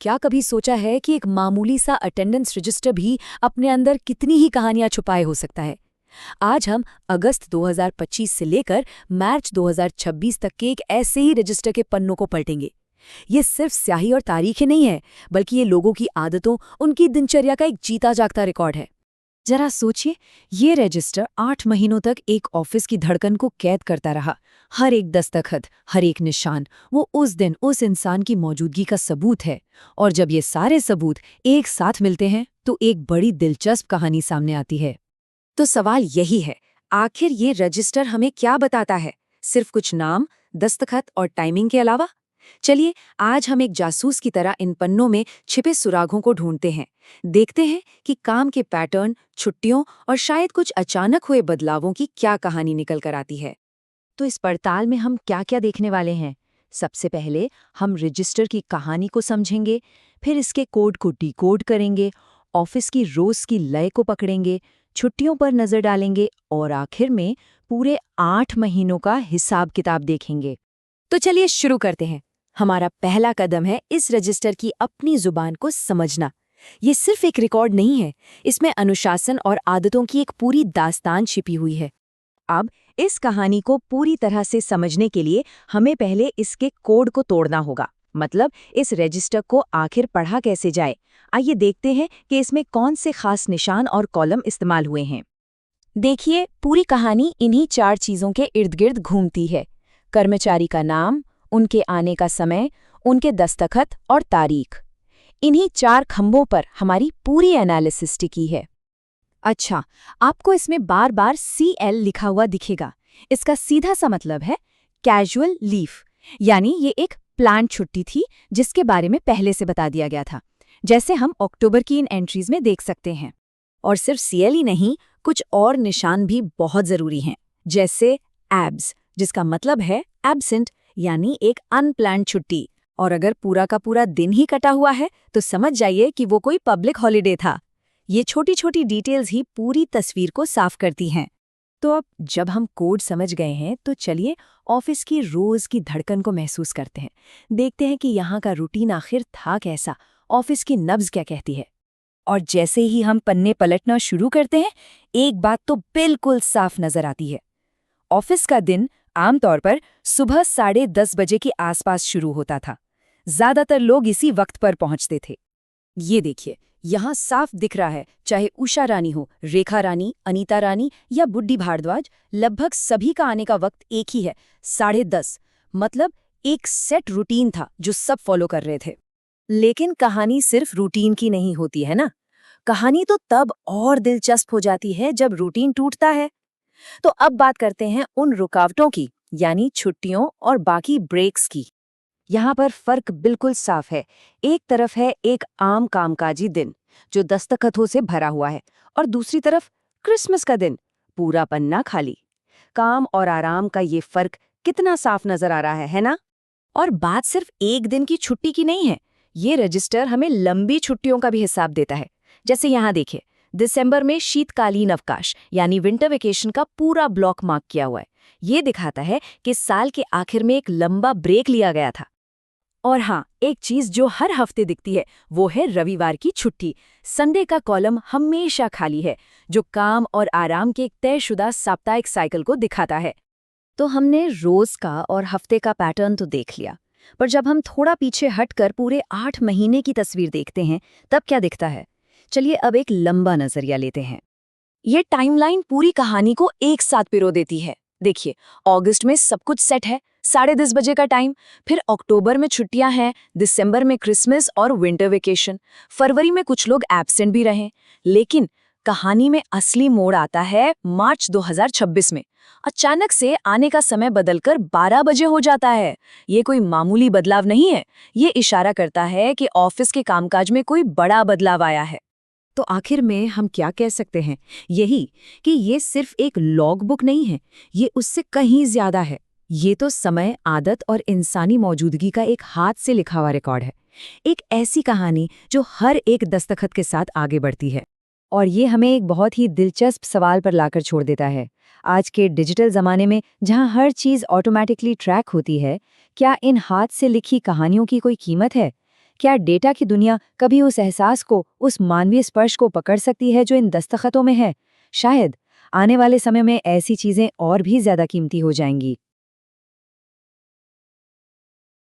क्या कभी सोचा है कि एक मामूली सा अटेंडेंस रजिस्टर भी अपने अंदर कितनी ही कहानियां छुपाए हो सकता है। आज हम अगस्त 2025 से लेकर मार्च 2026 तक के एक ऐसे ही रजिस्टर के पन्नों को पलटेंगे। ये सिर्फ स्याही और तारीखें नहीं है, बल्कि ये लोगों की आदतों, उनकी दिनचर्या का एक जीता जागता रिकॉर्ड है। जरा सोचिए, ये रजिस्टर 8 महीनों तक एक ऑफिस की धड़कन को कैद करता रहा। हर एक दस्तखत, हर एक निशान, वो उस दिन उस इंसान की मौजूदगी का सबूत है। और जब ये सारे सबूत एक साथ मिलते हैं तो एक बड़ी दिलचस्प कहानी सामने आती है। तो सवाल यही है, आखिर ये रजिस्टर हमें क्या बताता है? सिर्फ कुछ नाम, दस्तखत और टाइमिंग के अलावा? चलिए, आज हम एक जासूस की तरह इन पन्नों में छिपे सुरागों को ढूंढते हैं। देखते हैं कि काम के पैटर्न, छुट्टियों और शायद कुछ अचानक हुए बदलावों की क्या कहानी निकल कर आती है। तो इस पड़ताल में हम क्या-क्या देखने वाले हैं? सबसे पहले हम रजिस्टर की कहानी को समझेंगे, फिर इसके कोड को डिकोड करेंगे, ऑफिस की रोज की लय को पकड़ेंगे, छुट्टियों पर नजर डालेंगे और आखिर में पूरे 8 महीनों का हिसाब किताब देखेंगे। तो चलिए शुरू करते हैं। हमारा पहला कदम है इस रजिस्टर की अपनी जुबान को समझना। ये सिर्फ एक रिकॉर्ड नहीं है, इसमें अनुशासन और आदतों की एक पूरी दास्तान छिपी हुई है। अब इस कहानी को पूरी तरह से समझने के लिए हमें पहले इसके कोड को तोड़ना होगा, मतलब इस रजिस्टर को आखिर पढ़ा कैसे जाए। आइए देखते हैं कि इसमें कौन से खास निशान और कॉलम इस्तेमाल हुए हैं। देखिए, पूरी कहानी इन्हीं 4 चीजों के इर्द गिर्द घूमती है: कर्मचारी का नाम, उनके आने का समय, उनके दस्तखत और तारीख। इन्हीं 4 खंभों पर हमारी पूरी एनालिसिस टिकी है। अच्छा, आपको इसमें बार बार CL लिखा हुआ दिखेगा। इसका सीधा सा मतलब है कैजुअल लीव, यानी ये एक प्लान्ड छुट्टी थी जिसके बारे में पहले से बता दिया गया था, जैसे हम अक्टूबर की इन एंट्रीज में देख सकते हैं। और सिर्फ CL ही नहीं, कुछ और निशान भी बहुत जरूरी हैं, जैसे एब्स, जिसका मतलब है एब्सेंट, यानी एक अनप्लान्ड छुट्टी। और अगर पूरा का पूरा दिन ही कटा हुआ है तो समझ जाइए कि वो कोई पब्लिक हॉलिडे था। ये छोटी छोटी डिटेल्स ही पूरी तस्वीर को साफ करती हैं। तो अब जब हम कोड समझ गए हैं तो चलिए ऑफिस की रोज की धड़कन को महसूस करते हैं। देखते हैं कि यहाँ का रूटीन आखिर था कैसा, ऑफिस की नब्ज क्या कहती है। और जैसे ही हम पन्ने पलटना शुरू करते हैं, एक बात तो बिल्कुल साफ नजर आती है। ऑफिस का दिन आमतौर पर सुबह 10:30 बजे के आसपास शुरू होता था। ज्यादातर लोग इसी वक्त पर पहुंचते थे। ये देखिए, यहाँ साफ दिख रहा है, चाहे उषा रानी हो, रेखा रानी, अनीता रानी या बुड्ढी भारद्वाज, लगभग सभी का आने का वक्त एक ही है, 10:30। मतलब एक सेट रूटीन था जो सब फॉलो कर रहे थे। लेकिन कहानी सिर्फ रूटीन की नहीं होती है ना। कहानी तो तब और दिलचस्प हो जाती है जब रूटीन टूटता है। तो अब बात करते हैं उन रुकावटों की, यानी छुट्टियों और बाकी ब्रेक्स की। यहाँ पर फर्क बिल्कुल साफ है। एक तरफ है एक आम कामकाजी दिन जो दस्तखतों से भरा हुआ है, और दूसरी तरफ क्रिसमस का दिन, पूरा पन्ना खाली। काम और आराम का ये फर्क कितना साफ नजर आ रहा है ना? और बात सिर्फ एक दिन की छुट्टी की नहीं है। ये रजिस्टर हमें लंबी छुट्टियों का भी हिसाब देता है। जैसे यहाँ देखिए, दिसंबर में शीतकालीन अवकाश यानी विंटर वेकेशन का पूरा ब्लॉक मार्क किया हुआ है। ये दिखाता है कि साल के आखिर में एक लंबा ब्रेक लिया गया था। और हाँ, एक चीज जो हर हफ्ते दिखती है वो है रविवार की छुट्टी। संडे का कॉलम हमेशा खाली है, जो काम और आराम के एक तयशुदा साप्ताहिक साइकिल को दिखाता है। तो हमने रोज का और हफ्ते का पैटर्न तो देख लिया, पर जब हम थोड़ा पीछे हटकर पूरे 8 महीने की तस्वीर देखते हैं तब क्या दिखता है? चलिए अब एक लंबा नजरिया लेते हैं। ये टाइमलाइन पूरी कहानी को एक साथ पिरो देती है। देखिए, अगस्त में सब कुछ सेट है, 10:30 बजे का टाइम। फिर अक्टूबर में छुट्टियां हैं, दिसंबर में क्रिसमस और विंटर वेकेशन, फरवरी में कुछ लोग एब्सेंट भी रहे। लेकिन कहानी में असली मोड़ आता है मार्च 2026 में। अचानक से आने का समय बदलकर 12 बजे हो जाता है। ये कोई मामूली बदलाव नहीं है, ये इशारा करता है कि ऑफिस के कामकाज में कोई बड़ा बदलाव आया है। तो आखिर में हम क्या कह सकते हैं? यही कि ये सिर्फ एक लॉग बुक नहीं है, ये उससे कहीं ज्यादा है। ये तो समय, आदत और इंसानी मौजूदगी का एक हाथ से लिखा हुआ रिकॉर्ड है। एक ऐसी कहानी जो हर एक दस्तखत के साथ आगे बढ़ती है। और ये हमें एक बहुत ही दिलचस्प सवाल पर लाकर छोड़ देता है। आज के डिजिटल ज़माने में जहाँ हर चीज़ ऑटोमेटिकली ट्रैक होती है, क्या इन हाथ से लिखी कहानियों की कोई कीमत है? क्या डेटा की दुनिया कभी उस एहसास को, उस मानवीय स्पर्श को पकड़ सकती है जो इन दस्तखतों में है? शायद आने वाले समय में ऐसी चीजें और भी ज्यादा कीमती हो जाएंगी।